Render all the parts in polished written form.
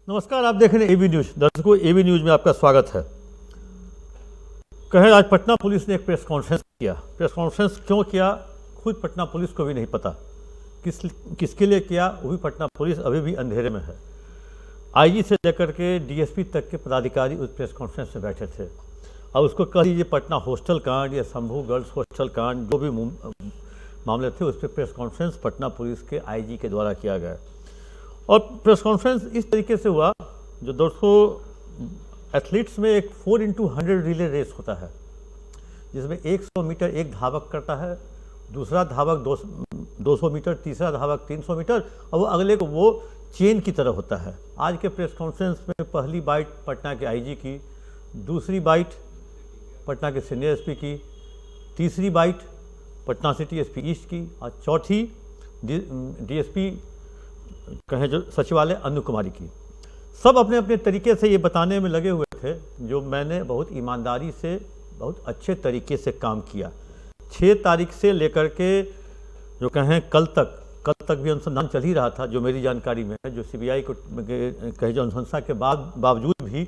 नमस्कार, आप देख रहे हैं एबी न्यूज। दर्शकों, एबी न्यूज में आपका स्वागत है। कहें आज पटना पुलिस ने एक प्रेस कॉन्फ्रेंस किया। प्रेस कॉन्फ्रेंस क्यों किया, खुद पटना पुलिस को भी नहीं पता। किसके लिए किया, वो भी पटना पुलिस अभी भी अंधेरे में है। आईजी से लेकर के डीएसपी तक के पदाधिकारी उस प्रेस कॉन्फ्रेंस में बैठे थे। अब उसको कह लीजिए पटना हॉस्टल कांड या शंभू गर्ल्स हॉस्टल कांड, जो भी मामले थे, उस पर प्रेस कॉन्फ्रेंस पटना पुलिस के आईजी के द्वारा किया गया। और प्रेस कॉन्फ्रेंस इस तरीके से हुआ, जो दोस्तों एथलीट्स में एक 4x100 रिले रेस होता है, जिसमें 100 मीटर एक धावक करता है, दूसरा धावक 200 मीटर, तीसरा धावक 300 मीटर, और वो अगले को वो चेन की तरह होता है। आज के प्रेस कॉन्फ्रेंस में पहली बाइट पटना के आईजी की, दूसरी बाइट पटना के सीनियर एसपी की, तीसरी bite Patna city SP east की, और चौथी डीएसपी कहें जो सचिवालय अनु कुमारी की। सब अपने अपने तरीके से ये बताने में लगे हुए थे जो मैंने बहुत ईमानदारी से, बहुत अच्छे तरीके से काम किया। 6 तारीख से लेकर के जो कहें कल तक भी अनुसंधान चल ही रहा था, जो मेरी जानकारी में है। जो सीबीआई को कहे जो अनुशंसा के बावजूद भी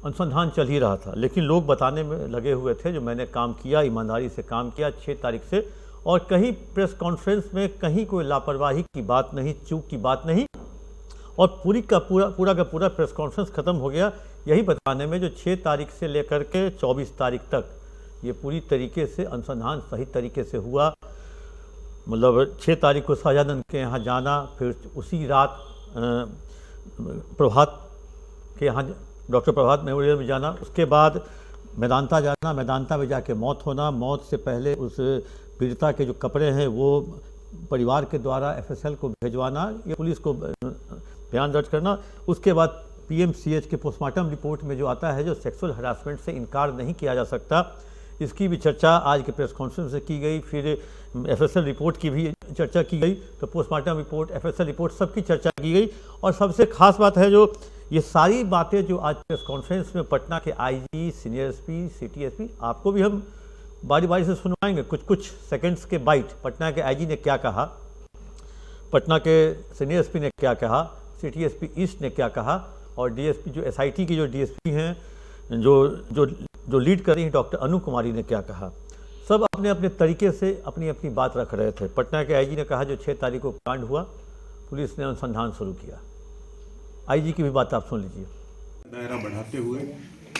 अनुसंधान चल ही रहा था, लेकिन लोग बताने में लगे हुए थे जो मैंने काम किया, ईमानदारी से काम किया 6 तारीख से। और कहीं प्रेस कॉन्फ्रेंस में कहीं कोई लापरवाही की बात नहीं, चूक की बात नहीं, और पूरा का पूरा प्रेस कॉन्फ्रेंस ख़त्म हो गया यही बताने में जो 6 तारीख से लेकर के 24 तारीख तक ये पूरी तरीके से अनुसंधान सही तरीके से हुआ। मतलब 6 तारीख को शाहजादन के यहाँ जाना, फिर उसी रात प्रभात के यहाँ डॉक्टर प्रभात मेमोरियल में जाना, उसके बाद मेदांता जाना, मेदांता में जाके मौत होना, मौत से पहले उस पीड़िता के जो कपड़े हैं वो परिवार के द्वारा एफएसएल को भिजवाना, ये पुलिस को बयान दर्ज करना। उसके बाद पीएमसीएच के पोस्टमार्टम रिपोर्ट में जो आता है, जो सेक्सुअल हरासमेंट से इनकार नहीं किया जा सकता, इसकी भी चर्चा आज के प्रेस कॉन्फ्रेंस से की गई। फिर एफएसएल रिपोर्ट की भी चर्चा की गई, तो पोस्टमार्टम रिपोर्ट, एफएसएल रिपोर्ट, सबकी चर्चा की गई। और सबसे खास बात है जो ये सारी बातें जो आज प्रेस कॉन्फ्रेंस में पटना के IG, senior SP, city SP, आपको भी हम बारी बारी से सुनवाएंगे कुछ सेकंड्स के बाइट। पटना के आईजी ने क्या कहा, पटना के सीनियर एसपी ने क्या कहा, सिटी एसपी ईस्ट ने क्या कहा, और डीएसपी जो एसआईटी की जो डीएसपी हैं, जो लीड कर रही हैं डॉक्टर अनु कुमारी ने क्या कहा। सब अपने अपने तरीके से अपनी अपनी बात रख रहे थे। पटना के आईजी ने कहा जो 6 तारीख को कांड हुआ, पुलिस ने अनुसंधान शुरू किया। आईजी की भी बात आप सुन लीजिए। दायरा बढ़ाते हुए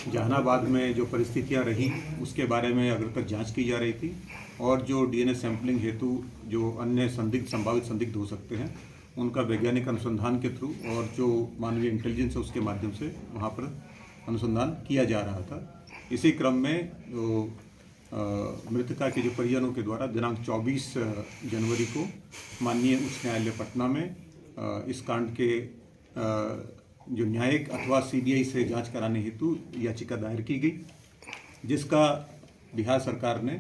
जहानाबाद में जो परिस्थितियां रही उसके बारे में अगर तक जांच की जा रही थी, और जो डीएनए सैंपलिंग हेतु जो अन्य संभावित संदिग्ध हो सकते हैं उनका वैज्ञानिक अनुसंधान के थ्रू और जो मानवीय इंटेलिजेंस है उसके माध्यम से वहाँ पर अनुसंधान किया जा रहा था। इसी क्रम में जो मृतका के जो परिजनों के द्वारा दिनांक 24 जनवरी को माननीय उच्च न्यायालय पटना में इस कांड के जो न्यायिक अथवा सीबीआई से जांच कराने हेतु याचिका दायर की गई, जिसका बिहार सरकार ने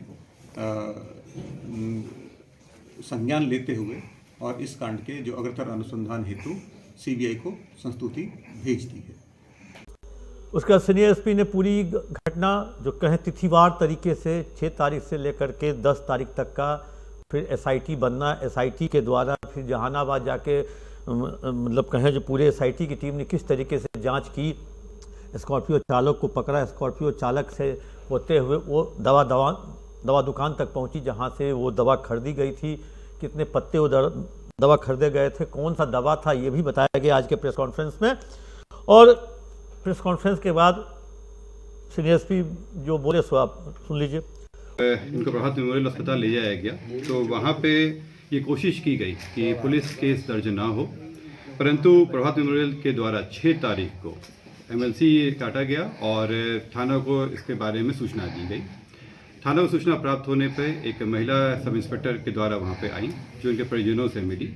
संज्ञान लेते हुए और इस कांड के जो अग्रतर अनुसंधान हेतु सीबीआई को संस्तुति भेज दी है। उसका सीनियर एसपी ने पूरी घटना जो कहें तिथिवार तरीके से 6 तारीख से लेकर के 10 तारीख तक का, फिर एसआईटी बनना, एसआईटी के द्वारा फिर जहानाबाद जाके मतलब कहें जो पूरे एसआईटी की टीम ने किस तरीके से जांच की, स्कॉर्पियो चालक को पकड़ा, स्कॉर्पियो चालक से होते हुए वो दवा दुकान तक पहुंची जहां से वो दवा खरीदी गई थी, कितने पत्ते वो दवा खरीदे गए थे, कौन सा दवा था, ये भी बताया गया आज के प्रेस कॉन्फ्रेंस में। और प्रेस कॉन्फ्रेंस के बाद सीनियर एसपी जो बोले सो आप सुन लीजिए। इनको प्रभात मेमोरियल अस्पताल ले जाया गया, तो वहाँ पे ये कोशिश की गई कि पुलिस केस दर्ज ना हो, परंतु प्रभात मेमोरियल के द्वारा 6 तारीख को एमएलसी काटा गया और थाना को इसके बारे में सूचना दी गई। थाना को सूचना प्राप्त होने पर एक महिला सब इंस्पेक्टर के द्वारा वहाँ पे आई, जो उनके परिजनों से मिली।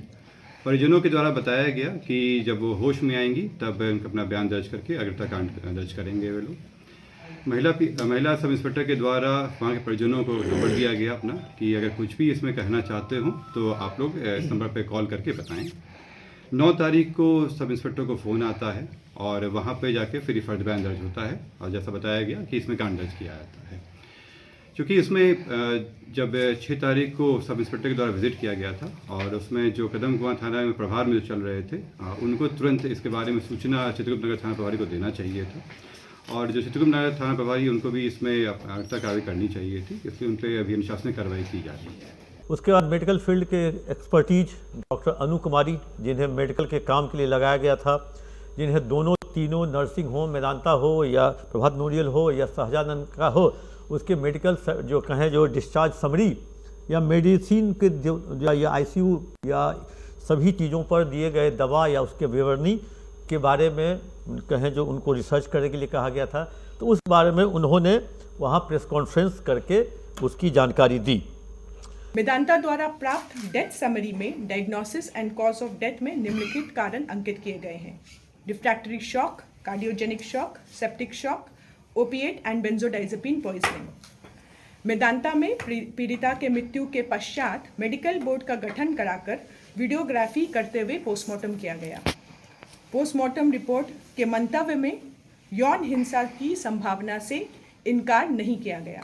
परिजनों के द्वारा बताया गया कि जब वो होश में आएंगी तब उनका अपना बयान दर्ज करके अग्रता कांड दर्ज करेंगे वे लोग। महिला सब इंस्पेक्टर के द्वारा वहाँ के परिजनों को नंबर दिया गया अपना कि अगर कुछ भी इसमें कहना चाहते हो तो आप लोग इस नंबर पे कॉल करके बताएं। 9 तारीख को सब इंस्पेक्टर को फ़ोन आता है और वहाँ पे जाके फिर फर्द बयान दर्ज होता है, और जैसा बताया गया कि इसमें कांड दर्ज किया जाता है। क्योंकि इसमें जब 6 तारीख को सब इंस्पेक्टर के द्वारा विजिट किया गया था और उसमें जो कदम कुआं थाना में प्रभार में जो चल रहे थे उनको तुरंत इसके बारे में सूचना चित्रगुप्त नगर थाना प्रभारी को देना चाहिए था और जो चित्रगुप्त नगर थाना प्रभारी उनको भी इसमें आर्थिक कार्रवाई करनी चाहिए थी, इसलिए उन पर अभी अनुशासनिक कार्रवाई की जा रही है। उसके बाद मेडिकल फील्ड के एक्सपर्टीज डॉक्टर अनु कुमारी, जिन्हें मेडिकल के काम के लिए लगाया गया था, जिन्हें दोनों तीनों नर्सिंग होम मेदांता हो या प्रभात मेमोरियल हो या सहजानंद का हो, उसके मेडिकल जो कहें जो डिस्चार्ज समरी या मेडिसिन के या आईसीयू या सभी चीज़ों पर दिए गए दवा या उसके विवरणी के बारे में कहें जो उनको रिसर्च करने के लिए कहा गया था, तो उस बारे में उन्होंने वहाँ प्रेस कॉन्फ्रेंस करके उसकी जानकारी दी। मेदांता द्वारा प्राप्त डेथ समरी में diagnosis and cause of death में निम्नलिखित कारण अंकित किए गए हैं: refractory shock, cardiogenic shock, septic shock, opiate and benzodiazepine poisoning. Medanta में पीड़िता के मृत्यु के पश्चात मेडिकल बोर्ड का गठन कराकर वीडियोग्राफी करते हुए पोस्टमार्टम किया गया। पोस्टमार्टम रिपोर्ट के मंतव्य में यौन हिंसा की संभावना से इनकार नहीं किया गया।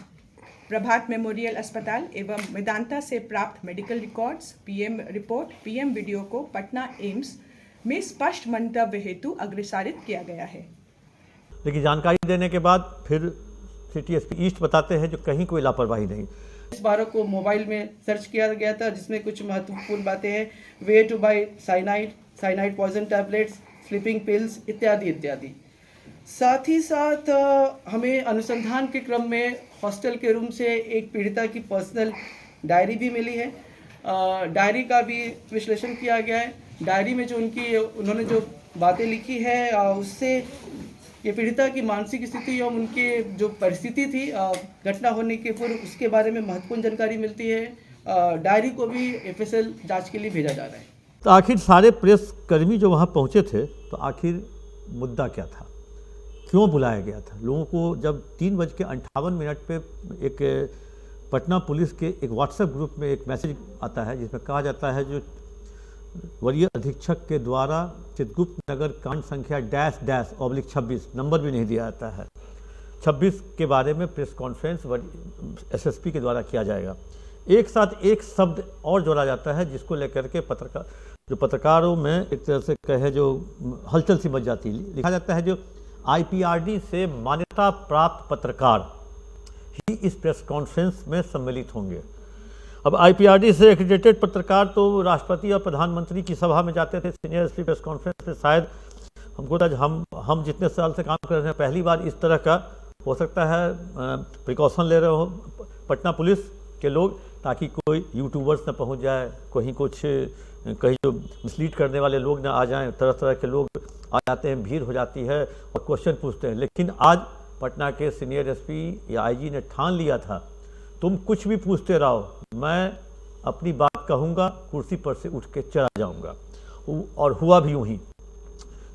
प्रभात मेमोरियल अस्पताल एवं मेदांता से प्राप्त medical records, PM report, PM video को पटना एम्स में स्पष्ट मंतव्य हेतु अग्रसारित किया गया है। लेकिन जानकारी देने के बाद फिर सिटी एसपी ईस्ट बताते हैं जो कहीं कोई लापरवाही नहीं। इस 12 को मोबाइल में सर्च किया गया था, जिसमें कुछ महत्वपूर्ण बातें हैं: way to buy cyanide poison tablets, sleeping pills इत्यादि इत्यादि। साथ ही साथ हमें अनुसंधान के क्रम में हॉस्टल के रूम से एक पीड़िता की पर्सनल डायरी भी मिली है। डायरी का भी विश्लेषण किया गया है। डायरी में जो उन्होंने जो बातें लिखी है उससे ये पीड़िता की मानसिक स्थिति एवं उनकी जो परिस्थिति थी घटना होने के पूर्व, उसके बारे में महत्वपूर्ण जानकारी मिलती है। डायरी को भी एफएसएल जांच के लिए भेजा जा रहा है। तो आखिर सारे प्रेस कर्मी जो वहाँ पहुँचे थे, तो आखिर मुद्दा क्या था, क्यों बुलाया गया था? लोगों को जब 3:58 पे एक पटना पुलिस के एक व्हाट्सएप ग्रुप में एक मैसेज आता है जिसमें कहा जाता है जो वरीय अधीक्षक के द्वारा चित्रगुप्त नगर कांड संख्या -/26 नंबर भी नहीं दिया जाता है, 26 के बारे में प्रेस कॉन्फ्रेंस एसएसपी के द्वारा किया जाएगा। एक साथ एक शब्द और जोड़ा जाता है जिसको लेकर के पत्रकारों में एक तरह से कहे जो हलचल सी मच जाती है। लिखा जाता है जो आईपीआरडी से मान्यता प्राप्त पत्रकार ही इस प्रेस कॉन्फ्रेंस में सम्मिलित होंगे। अब आईपीआरडी से एक्रेडिटेड पत्रकार तो राष्ट्रपति और प्रधानमंत्री की सभा में जाते थे। सीनियर एसपी प्रेस कॉन्फ्रेंस में शायद हमको हम जितने साल से काम कर रहे हैं पहली बार इस तरह का हो सकता है प्रिकॉशन ले रहे हो पटना पुलिस के लोग, ताकि कोई यूट्यूबर्स न पहुंच जाए, कहीं जो मिसलीड करने वाले लोग ना आ जाएं। तरह तरह के लोग आ जाते हैं, भीड़ हो जाती है और क्वेश्चन पूछते हैं। लेकिन आज पटना के सीनियर एसपी या आईजी ने ठान लिया था, तुम कुछ भी पूछते रहो, मैं अपनी बात कहूँगा, कुर्सी पर से उठ के चला जाऊँगा। और हुआ भी यूँ ही,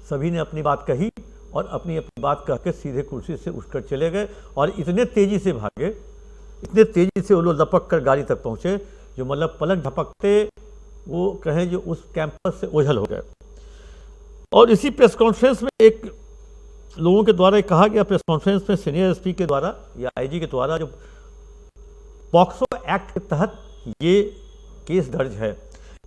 सभी ने अपनी बात कही और अपनी बात कह के सीधे कुर्सी से उठकर चले गए और इतने तेज़ी से भागे, इतने तेज़ी से वो लोग लपक कर गाड़ी तक पहुँचे जो मतलब पलक झपकते वो कहें जो उस कैंपस से ओझल हो गए। और इसी प्रेस कॉन्फ्रेंस में एक लोगों के द्वारा कहा गया, प्रेस कॉन्फ्रेंस में सीनियर एसपी के द्वारा या आईजी के द्वारा जो पॉक्सो एक्ट के तहत ये केस दर्ज है,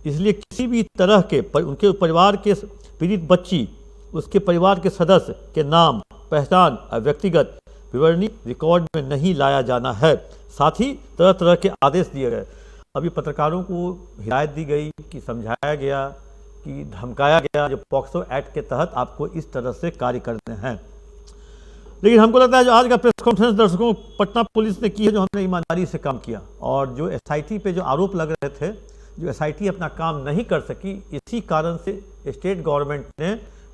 इसलिए किसी भी तरह के उनके परिवार के पीड़ित बच्ची, उसके परिवार के सदस्य के नाम, पहचान, व्यक्तिगत विवरणी रिकॉर्ड में नहीं लाया जाना है। साथ ही तरह तरह के आदेश दिए गए। अभी पत्रकारों को हिदायत दी गई कि समझाया गया कि धमकाया गया जो पॉक्सो एक्ट के तहत आपको इस तरह से कार्य करने हैं। लेकिन हमको लगता है जो आज का प्रेस कॉन्फ्रेंस दर्शकों पटना पुलिस ने की है, जो हमने ईमानदारी से काम किया और जो एसआईटी पे जो आरोप लग रहे थे, जो एसआईटी अपना काम नहीं कर सकी, इसी कारण से स्टेट गवर्नमेंट ने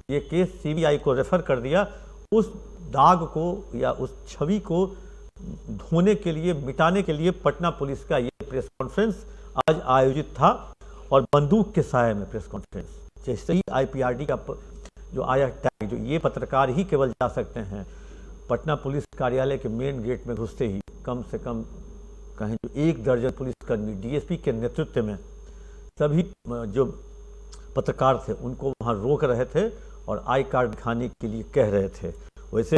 ये केस सीबीआई को रेफर कर दिया। उस दाग को या उस छवि को धोने के लिए, मिटाने के लिए पटना पुलिस का ये प्रेस कॉन्फ्रेंस आज आयोजित था और बंदूक के साये में प्रेस कॉन्फ्रेंस। जैसे ही आईपीआरडी का जो आया टैग, जो ये पत्रकार ही केवल जा सकते हैं, पटना पुलिस कार्यालय के मेन गेट में घुसते ही कम से कम कहें जो 1 दर्जन पुलिसकर्मी डीएसपी के नेतृत्व में सभी जो पत्रकार थे उनको वहाँ रोक रहे थे और आई कार्ड दिखाने के लिए कह रहे थे। वैसे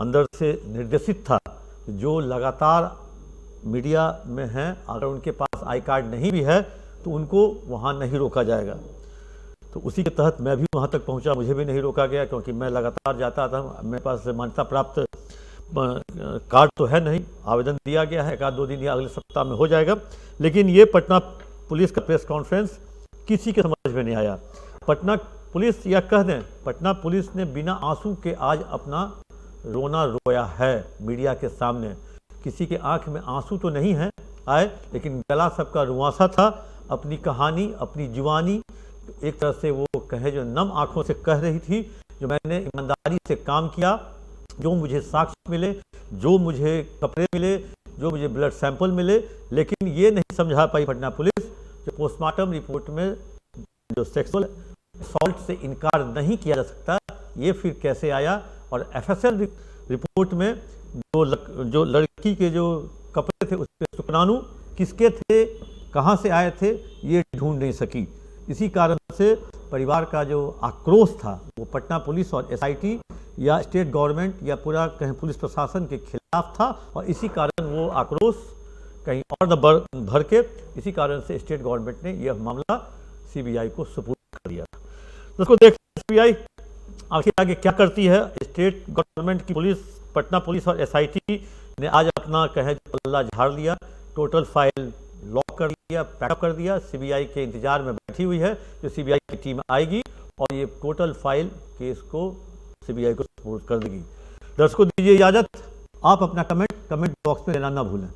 अंदर से निर्देशित था जो लगातार मीडिया में हैं, अगर उनके पास आई कार्ड नहीं भी है तो उनको वहाँ नहीं रोका जाएगा। तो उसी के तहत मैं भी वहाँ तक पहुँचा, मुझे भी नहीं रोका गया क्योंकि मैं लगातार जाता था। मेरे पास मान्यता प्राप्त कार्ड तो है नहीं, आवेदन दिया गया है, 1-2 दिन या अगले सप्ताह में हो जाएगा। लेकिन ये पटना पुलिस का प्रेस कॉन्फ्रेंस किसी के समझ में नहीं आया। पटना पुलिस या कह दें पटना पुलिस ने बिना आंसू के आज अपना रोना रोया है मीडिया के सामने। किसी के आंख में आंसू तो नहीं है आए, लेकिन गला सबका रुआंसा था। अपनी कहानी, अपनी जुबानी एक तरह से वो कहे जो नम आंखों से कह रही थी, जो मैंने ईमानदारी से काम किया, जो मुझे साक्ष्य मिले, जो मुझे कपड़े मिले, जो मुझे ब्लड सैंपल मिले, लेकिन ये नहीं समझा पाई पटना पुलिस जो पोस्टमार्टम रिपोर्ट में जो सेक्सुअल असॉल्ट से इनकार नहीं किया जा सकता, ये फिर कैसे आया। और एफएसएल रिपोर्ट में जो लड़की के जो कपड़े थे उस पर शुक्राणु किसके थे, कहाँ से आए थे, ये ढूंढ नहीं सकी। इसी कारण से परिवार का जो आक्रोश था वो पटना पुलिस और एसआईटी या स्टेट गवर्नमेंट या पूरा कहीं पुलिस प्रशासन के खिलाफ था, और इसी कारण वो आक्रोश कहीं और न भर के इसी कारण से स्टेट गवर्नमेंट ने यह मामला सीबीआई को सुपुर्द कर दिया। उसको देखते सीबीआई आखिर आगे क्या करती है। स्टेट गवर्नमेंट की पुलिस, पटना पुलिस और एसआईटी ने आज अपना कहे पल्ला झाड़ लिया, टोटल फाइल लॉक कर दिया, पैकअप कर दिया। सीबीआई के इंतजार में बैठी हुई है, जो सीबीआई की टीम आएगी और ये टोटल फाइल केस को सीबीआई को सपोर्ट कर देगी। दर्शकों दीजिए इजाजत, आप अपना कमेंट बॉक्स में देना ना भूलें।